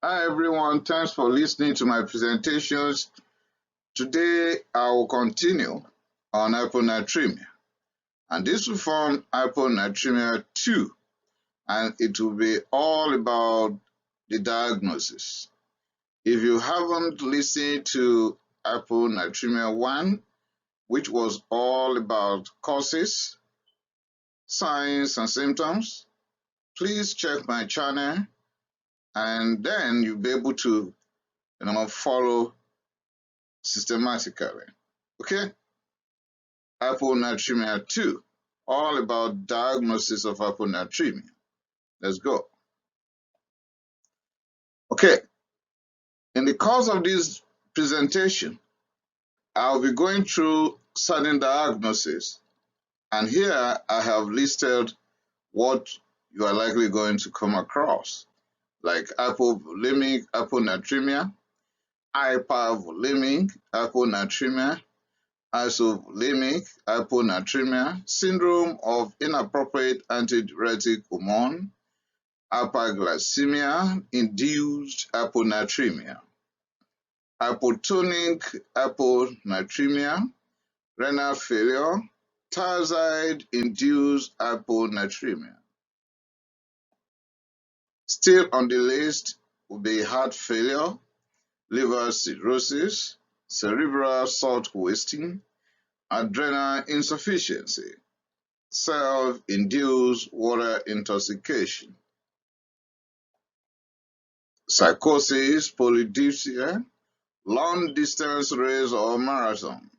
Hi everyone, thanks for listening to my presentations. Today I will continue on hyponatremia, and this will form hyponatremia 2, and it will be all about the diagnosis. If you haven't listened to hyponatremia 1, which was all about causes, signs and symptoms, please check my channel and then you'll be able to follow systematically. Okay? Hyponatremia 2, all about diagnosis of hyponatremia. Let's go. Okay, in the course of this presentation, I'll be going through certain diagnoses, and here I have listed what you are likely going to come across, like hypovolemic hyponatremia, hypervolemic hyponatremia, Isovolemic Hyponatremia, syndrome of inappropriate antidiuretic hormone, Hyperglycemia, induced hyponatremia, Hypotonic Hyponatremia, renal failure, Thiazide induced hyponatremia. Still on the list will be heart failure, liver cirrhosis, cerebral salt wasting, adrenal insufficiency, self-induced water intoxication, psychosis, polydipsia, long-distance race or marathon,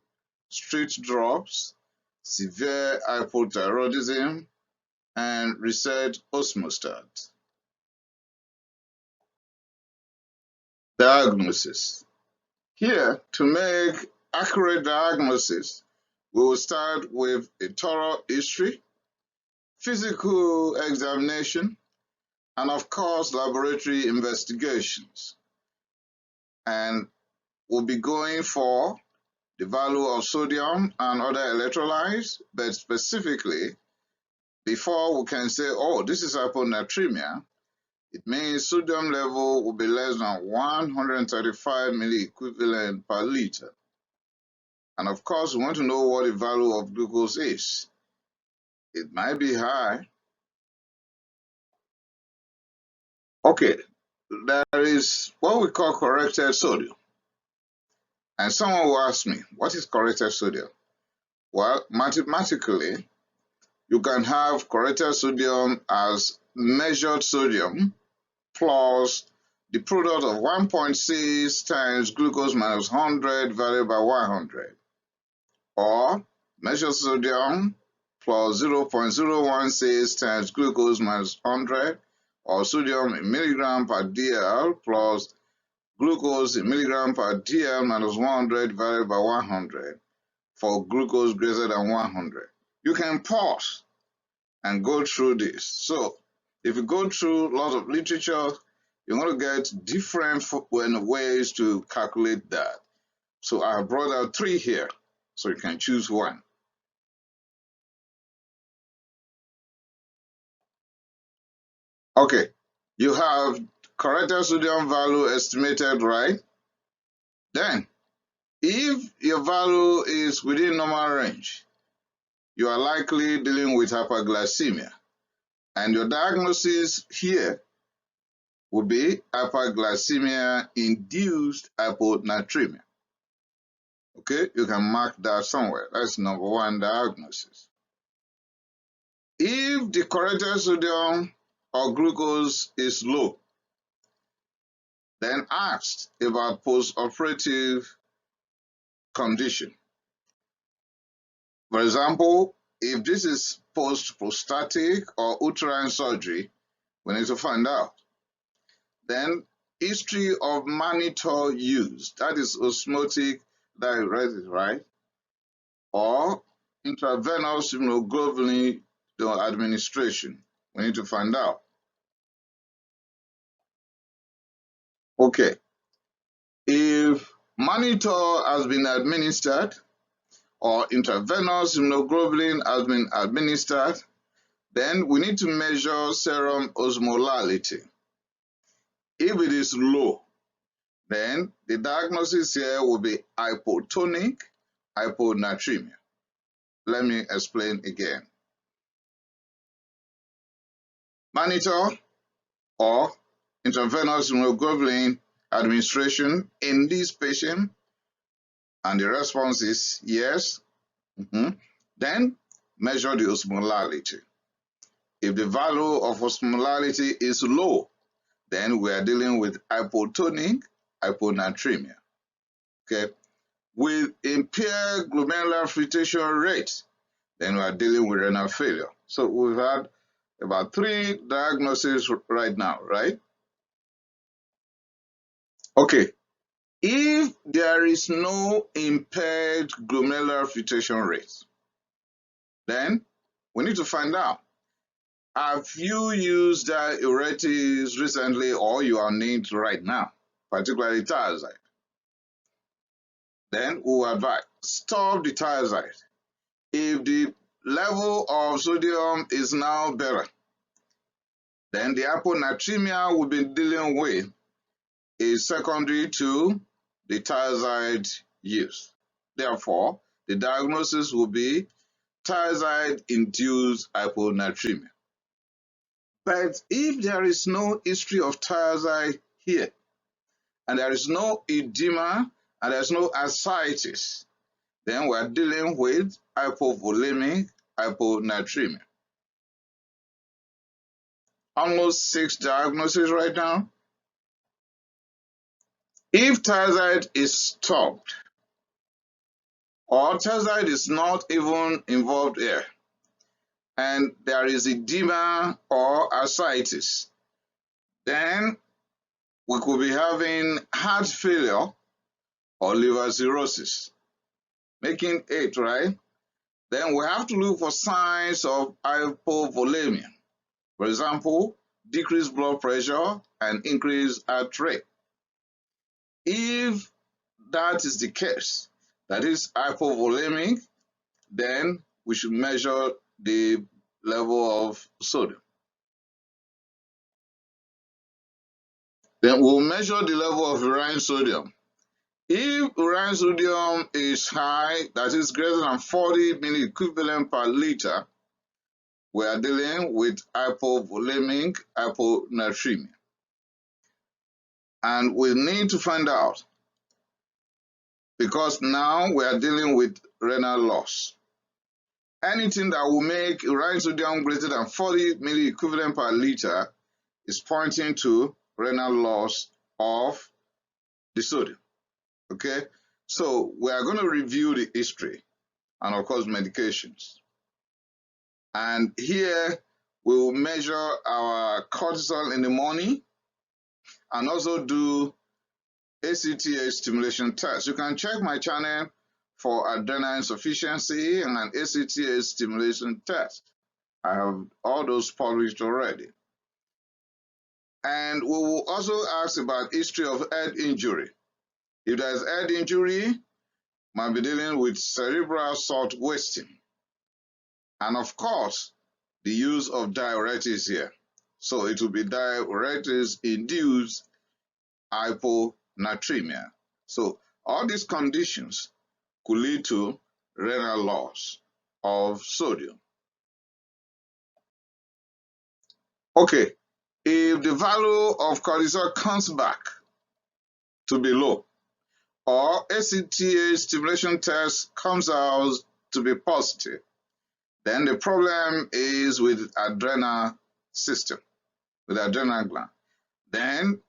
street drops, severe hypothyroidism, and reset Osmostat. Diagnosis. Here, to make accurate diagnosis, we will start with a thorough history, physical examination, and of course, laboratory investigations. And we'll be going for the value of sodium and other electrolytes, but specifically, before we can say, oh, this is hyponatremia, it means sodium level will be less than 135 milliequivalent per liter. And of course, we want to know what the value of glucose is. It might be high. Okay, there is what we call corrected sodium. And someone will ask me, what is corrected sodium? Well, mathematically, you can have corrected sodium as measured sodium plus the product of 1.6 times glucose minus 100 divided by 100. Or measured sodium plus 0.016 times glucose minus 100, or sodium in milligram per dl plus glucose in milligram per dl minus 100 divided by 100 for glucose greater than 100. You can pause and go through this. So if you go through a lot of literature, you're going to get different ways to calculate that. So I have brought out 3 here, so you can choose one. Okay, you have corrected sodium value estimated, right? Then, if your value is within normal range, you are likely dealing with hyperglycemia. And your diagnosis here would be hyperglycemia-induced hyponatremia. Okay, you can mark that somewhere. That's number 1 diagnosis. If the corrected sodium or glucose is low, then asked about post-operative condition. For example, if this is post-prostatic or uterine surgery, we need to find out. Then history of mannitol use, that is osmotic diuretic, right? Or intravenous immunoglobulin administration, we need to find out. Okay, if mannitol has been administered or intravenous immunoglobulin has been administered, then we need to measure serum osmolality. If it is low, then the diagnosis here will be hypotonic hyponatremia. Let me explain again. Monitor or intravenous immunoglobulin administration in this patient, and the response is yes. Then measure the osmolality. If the value of osmolality is low, then we are dealing with hypotonic hyponatremia. Okay, with impaired glomerular filtration rate, then we are dealing with renal failure. So we've had about 3 diagnoses right now, right? Okay, if there is no impaired glomerular filtration rate, then we need to find out, have you used diuretics recently, or you are on it right now, particularly thiazide? Then we will advise, stop the thiazide. If the level of sodium is now better, then the hyponatremia we've been dealing with is secondary to the thiazide use. Therefore, the diagnosis will be thiazide-induced hyponatremia. But if there is no history of thiazide here, and there is no edema, and there's no ascites, then we're dealing with hypovolemic hyponatremia. Almost 6 diagnoses right now. If thiazide is stopped, or thiazide is not even involved here, and there is edema or ascites, then we could be having heart failure or liver cirrhosis. Making 8, right? Then we have to look for signs of hypovolemia. For example, decreased blood pressure and increased heart rate. If that is the case, that is hypovolemic, then we should measure the level of sodium. Then we'll measure the level of urine sodium. If urine sodium is high, that is greater than 40 milliequivalent per liter, we are dealing with hypovolemic hyponatremia. And we need to find out, because now we are dealing with renal loss. Anything that will make urine sodium greater than 40 milliequivalent per liter is pointing to renal loss of the sodium. Okay, so we are going to review the history and of course medications. And here we will measure our cortisol in the morning and also do ACTH stimulation test. You can check my channel for adrenal insufficiency and an ACTH stimulation test. I have all those published already. And we will also ask about history of head injury. If there's head injury, might be dealing with cerebral salt wasting. And of course, the use of diuretics here. So it will be diuretics-induced hyponatremia. So all these conditions could lead to renal loss of sodium. Okay, if the value of cortisol comes back to be low, or ACTH stimulation test comes out to be positive, then the problem is with adrenal system, with adrenal gland. Then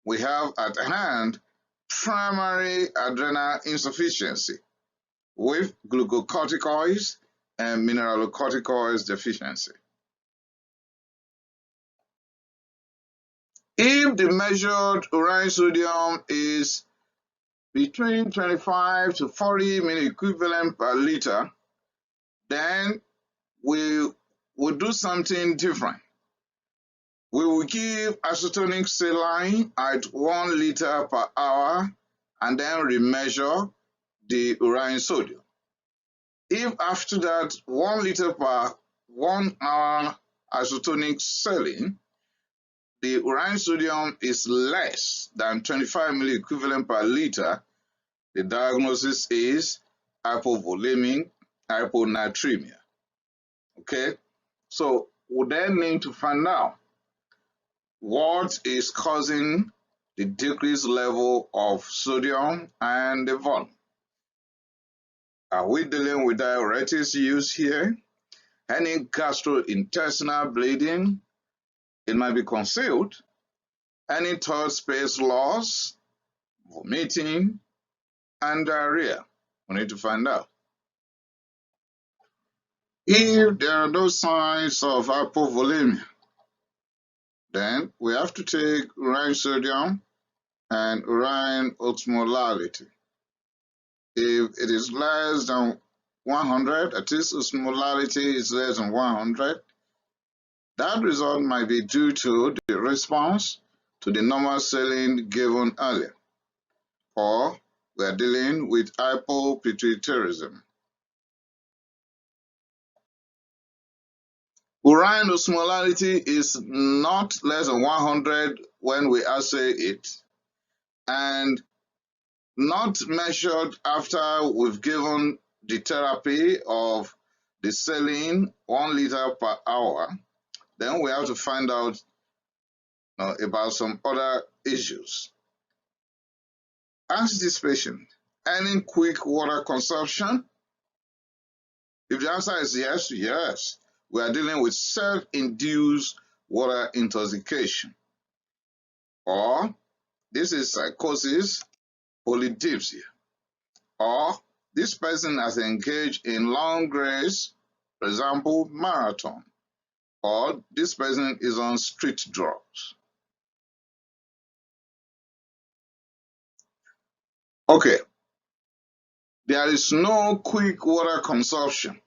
we have at hand primary adrenal insufficiency with glucocorticoids and mineralocorticoids deficiency. If the measured urine sodium is between 25 to 40 milliequivalent per liter, then we will do something different. We will give isotonic saline at 1 liter per hour and then remeasure the urine sodium. If after that 1 liter per 1 hour isotonic saline, the urine sodium is less than 25 milliequivalent per liter, the diagnosis is hypovolemic hyponatremia. Okay, so we then need to find out what is causing the decreased level of sodium and the volume. Are we dealing with diuretics use here? Any gastrointestinal bleeding? It might be concealed. Any third space loss, vomiting, and diarrhea. We need to find out. If there are no signs of hypovolemia, then we have to take urine sodium and urine osmolality. If it is less than 100, at least osmolality is less than 100, that result might be due to the response to the normal saline given earlier, or we are dealing with hypopituitarism. Urine osmolality is not less than 100 when we assay it, and not measured after we've given the therapy of the saline 1 liter per hour. Then we have to find out about some other issues. Ask this patient, any quick water consumption? If the answer is yes, yes, we are dealing with self-induced water intoxication. Or this is psychosis, polydipsia. Or this person has engaged in long race, for example, marathon. Or this person is on street drugs. Okay, there is no quick water consumption.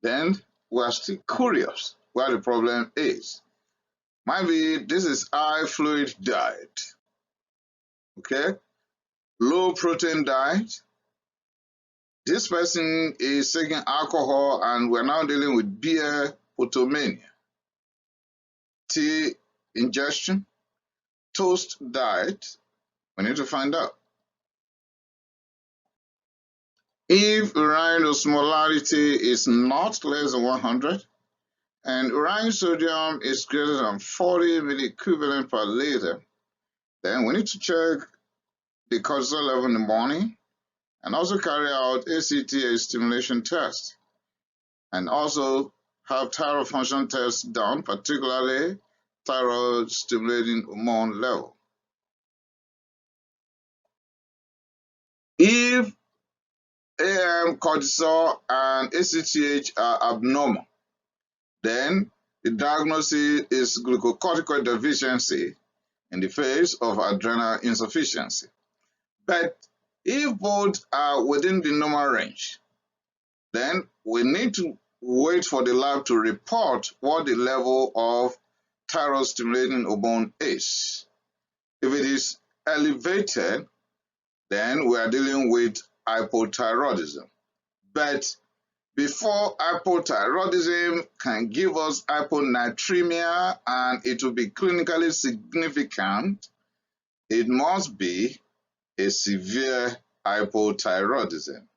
Then we are still curious where the problem is. Maybe this is high fluid diet, okay? Low protein diet. This person is taking alcohol and we're now dealing with beer potomania. Tea ingestion, toast diet, we need to find out. If urine osmolarity is not less than 100 and urine sodium is greater than 40 milliequivalent per liter, then we need to check the cortisol level in the morning and also carry out ACTH stimulation test and also have thyroid function tests done, particularly thyroid stimulating hormone level. If AM, cortisol, and ACTH are abnormal, then the diagnosis is glucocorticoid deficiency in the face of adrenal insufficiency. But if both are within the normal range, then we need to wait for the lab to report what the level of thyroid stimulating hormone is. If it is elevated, then we are dealing with hypothyroidism. But before hypothyroidism can give us hyponatremia and it will be clinically significant, it must be a severe hypothyroidism.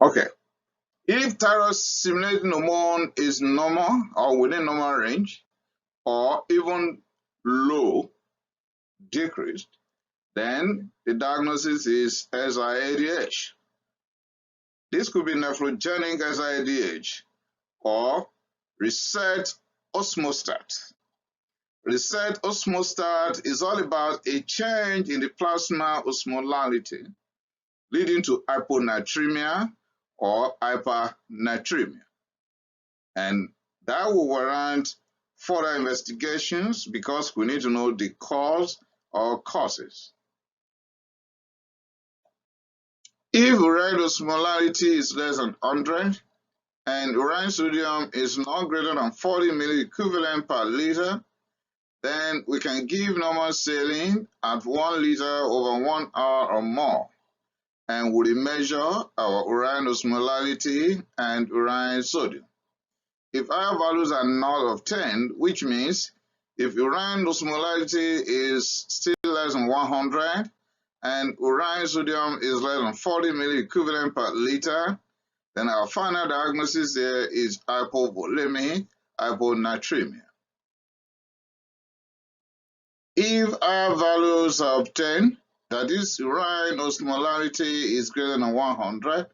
Okay, if thyroid stimulating hormone is normal or within normal range, or even low, decreased, then the diagnosis is SIADH. This could be nephrogenic SIADH or reset Osmostat. Reset Osmostat is all about a change in the plasma osmolality leading to hyponatremia or hypernatremia. And that will warrant further investigations because we need to know the cause or causes. If urine osmolarity is less than 100 and urine sodium is not greater than 40 milliequivalent per liter, then we can give normal saline at 1 liter over 1 hour or more, and we measure our urine osmolarity and urine sodium. if higher values are not obtained, which means if urine osmolarity is still less than 100 and urine sodium is less than 40 milliequivalent per liter, then our final diagnosis there is hypovolemic hyponatremia. If higher values are obtained, that is, urine osmolarity is greater than 100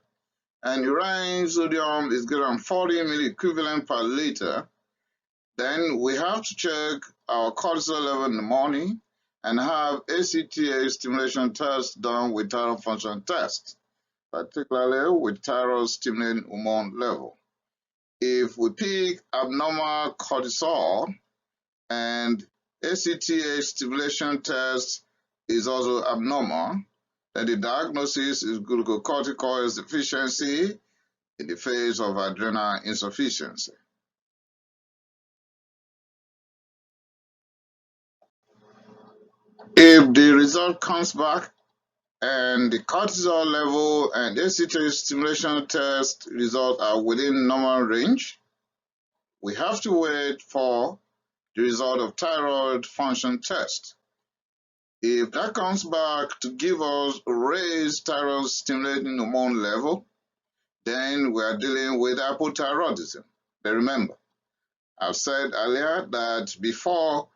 and urine sodium is greater than 40 milliequivalent per liter, then we have to check our cortisol level in the morning and have ACTH stimulation test done with thyroid function test, particularly with thyroid stimulating hormone level. If we pick abnormal cortisol and ACTH stimulation test is also abnormal, then the diagnosis is glucocorticoid deficiency in the phase of adrenal insufficiency. If the result comes back and the cortisol level and ACTH stimulation test results are within normal range, we have to wait for the result of thyroid function test. If that comes back to give us a raised thyroid stimulating hormone level, then we are dealing with hypothyroidism. But remember, I've said earlier that before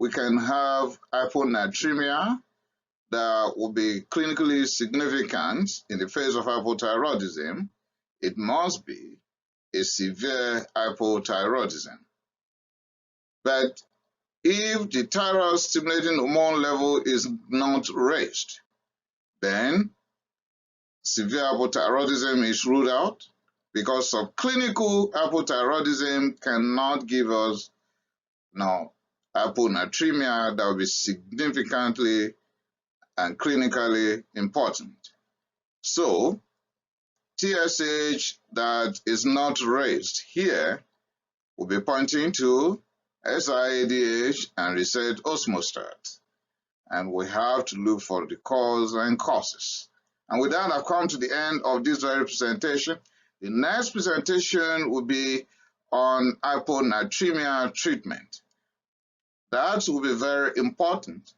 we can have hyponatremia that will be clinically significant in the phase of hypothyroidism, it must be a severe hypothyroidism. But if the thyroid stimulating hormone level is not raised, then severe hypothyroidism is ruled out because subclinical hypothyroidism cannot give us hyponatremia that will be significantly and clinically important. So, TSH that is not raised here will be pointing to SIADH and reset Osmostat. And we have to look for the cause and causes. And with that, I've come to the end of this very presentation. The next presentation will be on hyponatremia treatment. That will be very important,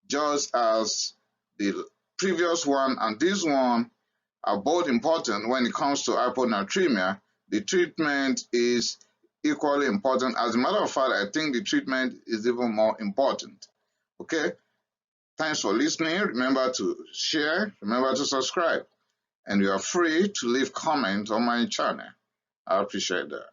just as the previous one and this one are both important when it comes to hyponatremia. The treatment is equally important. As a matter of fact, I think the treatment is even more important. Okay? Thanks for listening. Remember to share, remember to subscribe, and you are free to leave comments on my channel. I appreciate that.